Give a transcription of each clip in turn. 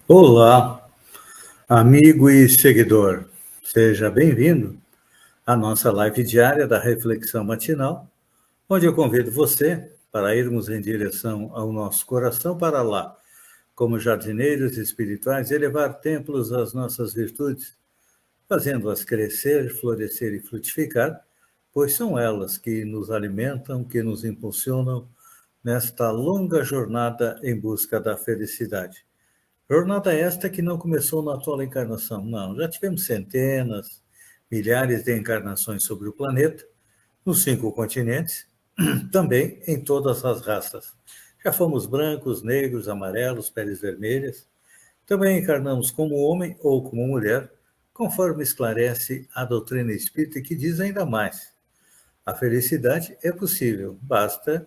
Olá, amigo e seguidor. Seja bem-vindo à nossa live diária da Reflexão Matinal, onde eu convido você para irmos em direção ao nosso coração para lá, como jardineiros espirituais, elevar templos às nossas virtudes, fazendo-as crescer, florescer e frutificar, pois são elas que nos alimentam, que nos impulsionam nesta longa jornada em busca da felicidade. Jornada esta que não começou na atual encarnação, não. Já tivemos centenas, milhares de encarnações sobre o planeta, nos 5 continentes, também em todas as raças. Já fomos brancos, negros, amarelos, peles vermelhas. Também encarnamos como homem ou como mulher, conforme esclarece a doutrina espírita, que diz ainda mais. A felicidade é possível, basta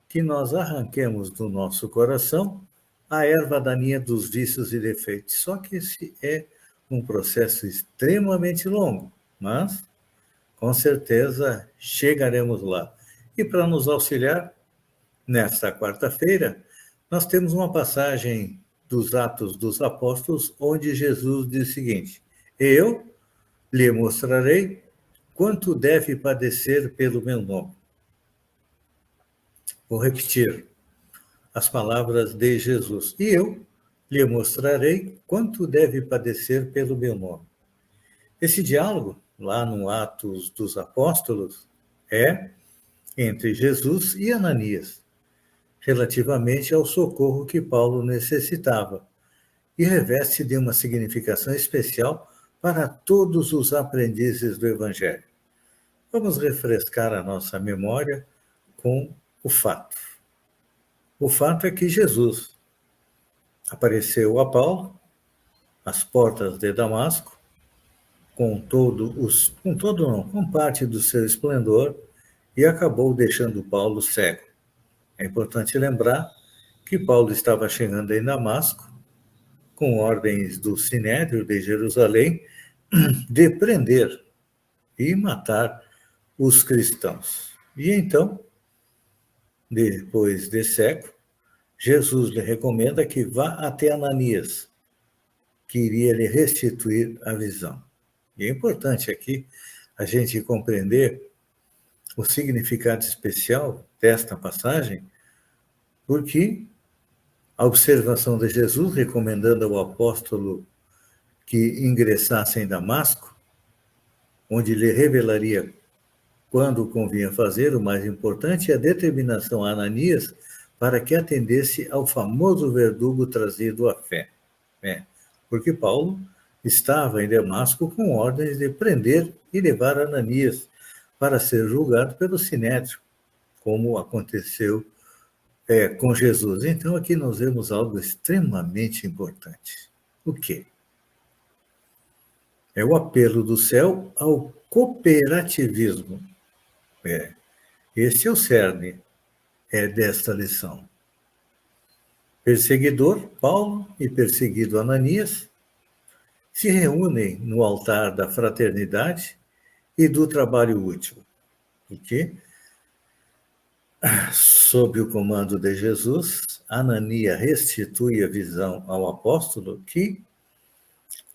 que nós arranquemos do nosso coração a erva daninha dos vícios e defeitos. Só que esse é um processo extremamente longo, mas com certeza chegaremos lá. E para nos auxiliar, nesta quarta-feira, nós temos uma passagem dos Atos dos Apóstolos, onde Jesus diz o seguinte: Eu lhe mostrarei quanto deve padecer pelo meu nome. Vou repetir as palavras de Jesus. E eu lhe mostrarei quanto deve padecer pelo meu nome. Esse diálogo, lá no Atos dos Apóstolos, é entre Jesus e Ananias, relativamente ao socorro que Paulo necessitava, e reveste de uma significação especial para todos os aprendizes do Evangelho. Vamos refrescar a nossa memória com o fato. O fato é que Jesus apareceu a Paulo às portas de Damasco, com parte do seu esplendor, e acabou deixando Paulo cego. É importante lembrar que Paulo estava chegando em Damasco com ordens do Sinédrio de Jerusalém de prender e matar os cristãos. E então, depois de cego, Jesus lhe recomenda que vá até Ananias, que iria lhe restituir a visão. E é importante aqui a gente compreender o significado especial desta passagem, porque a observação de Jesus recomendando ao apóstolo que ingressasse em Damasco, onde lhe revelaria quando convinha fazer, o mais importante é a determinação a Ananias para que atendesse ao famoso verdugo trazido à fé. Porque Paulo estava em Damasco com ordens de prender e levar Ananias para ser julgado pelo Sinédrio, como aconteceu com Jesus. Então, aqui nós vemos algo extremamente importante. O quê? É o apelo do céu ao cooperativismo. Este é o cerne desta lição. Perseguidor, Paulo, e perseguido Ananias, se reúnem no altar da fraternidade e do trabalho útil. Porque, sob o comando de Jesus, Ananias restitui a visão ao apóstolo que,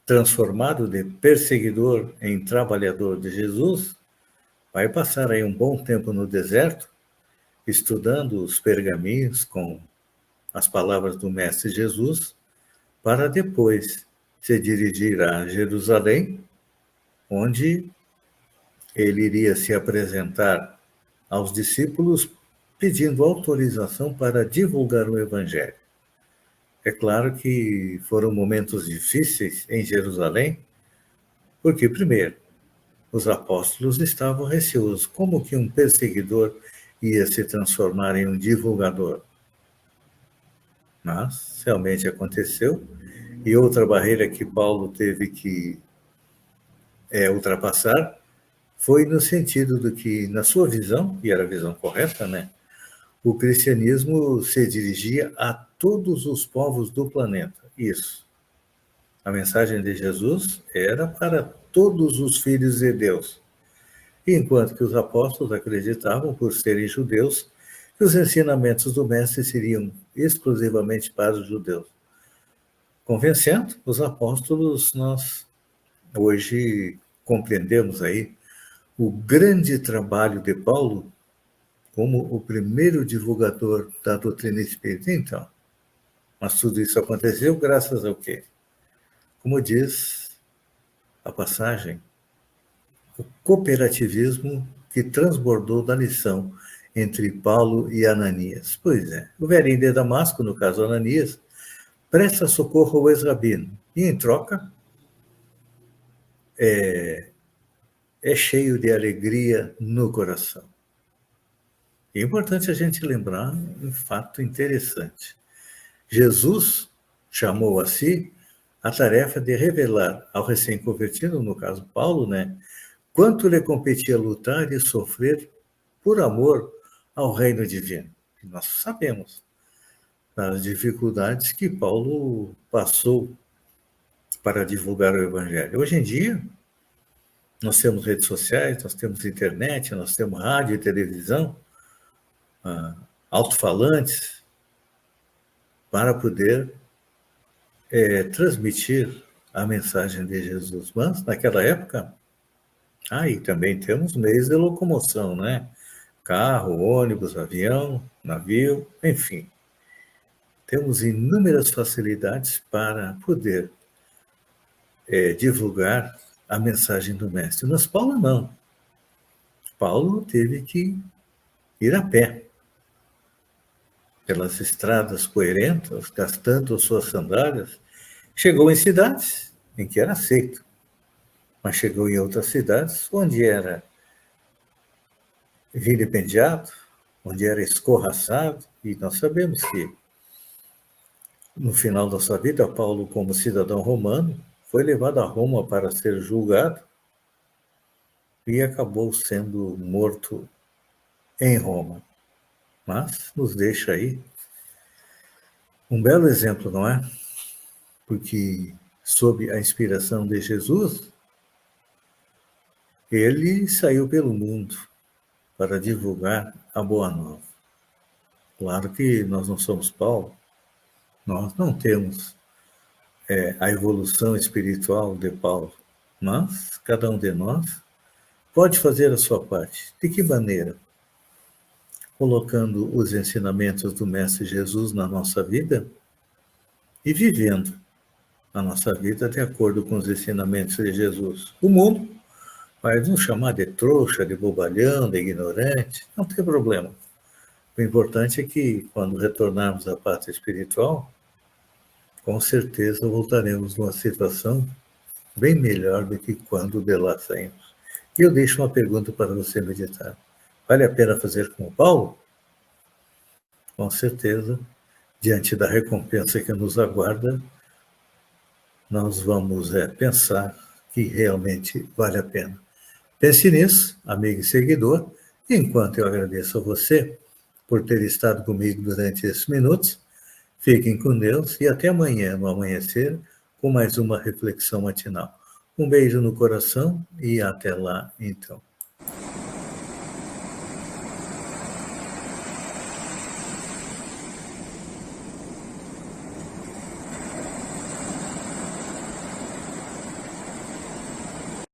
transformado de perseguidor em trabalhador de Jesus, vai passar aí um bom tempo no deserto, estudando os pergaminhos com as palavras do Mestre Jesus, para depois se dirigir a Jerusalém, onde ele iria se apresentar aos discípulos pedindo autorização para divulgar o Evangelho. É claro que foram momentos difíceis em Jerusalém, porque, primeiro, os apóstolos estavam receosos. Como que um perseguidor ia se transformar em um divulgador? Mas realmente aconteceu. E outra barreira que Paulo teve que ultrapassar foi no sentido do que, na sua visão, e era a visão correta, né? O cristianismo se dirigia a todos os povos do planeta. Isso. A mensagem de Jesus era para todos os filhos de Deus. Enquanto que os apóstolos acreditavam, por serem judeus, que os ensinamentos do Mestre seriam exclusivamente para os judeus. convencendo os apóstolos, nós hoje compreendemos aí o grande trabalho de Paulo como o primeiro divulgador da doutrina espírita. Então, mas tudo isso aconteceu graças ao quê? Como diz a passagem, o cooperativismo que transbordou da lição entre Paulo e Ananias. Pois é, o velhinho de Damasco, no caso Ananias, presta socorro ao ex-rabino e, em troca, é cheio de alegria no coração. É importante a gente lembrar um fato interessante. Jesus chamou a si a tarefa de revelar ao recém-convertido, no caso Paulo, né, quanto lhe competia lutar e sofrer por amor ao reino divino. E nós sabemos das dificuldades que Paulo passou para divulgar o evangelho. Hoje em dia, nós temos redes sociais, nós temos internet, nós temos rádio e televisão, alto-falantes, para poder transmitir a mensagem de Jesus. Mas, naquela época, e também temos meios de locomoção, né? Carro, ônibus, avião, navio, enfim. Temos inúmeras facilidades para poder divulgar a mensagem do Mestre. Mas Paulo não. Paulo teve que ir a pé pelas estradas poeirentas, gastando suas sandálias. Chegou em cidades em que era aceito, mas chegou em outras cidades onde era vilipendiado, onde era escorraçado, e nós sabemos que, no final da sua vida, Paulo, como cidadão romano, foi levado a Roma para ser julgado e acabou sendo morto em Roma. Mas nos deixa aí um belo exemplo, não é? Porque, sob a inspiração de Jesus, ele saiu pelo mundo para divulgar a boa nova. Claro que nós não somos Paulo, nós não temos a evolução espiritual de Paulo, mas cada um de nós pode fazer a sua parte. De que maneira? Colocando os ensinamentos do Mestre Jesus na nossa vida e vivendo a nossa vida de acordo com os ensinamentos de Jesus. O mundo vai nos chamar de trouxa, de bobalhão, de ignorante, não tem problema. O importante é que, quando retornarmos à pátria espiritual, com certeza voltaremos numa situação bem melhor do que quando de lá saímos. E eu deixo uma pergunta para você meditar. Vale a pena fazer como Paulo? Com certeza, diante da recompensa que nos aguarda, nós vamos pensar que realmente vale a pena. Pense nisso, amigo e seguidor, e enquanto eu agradeço a você por ter estado comigo durante esses minutos, fiquem com Deus e até amanhã, no amanhecer, com mais uma reflexão matinal. Um beijo no coração e até lá, então.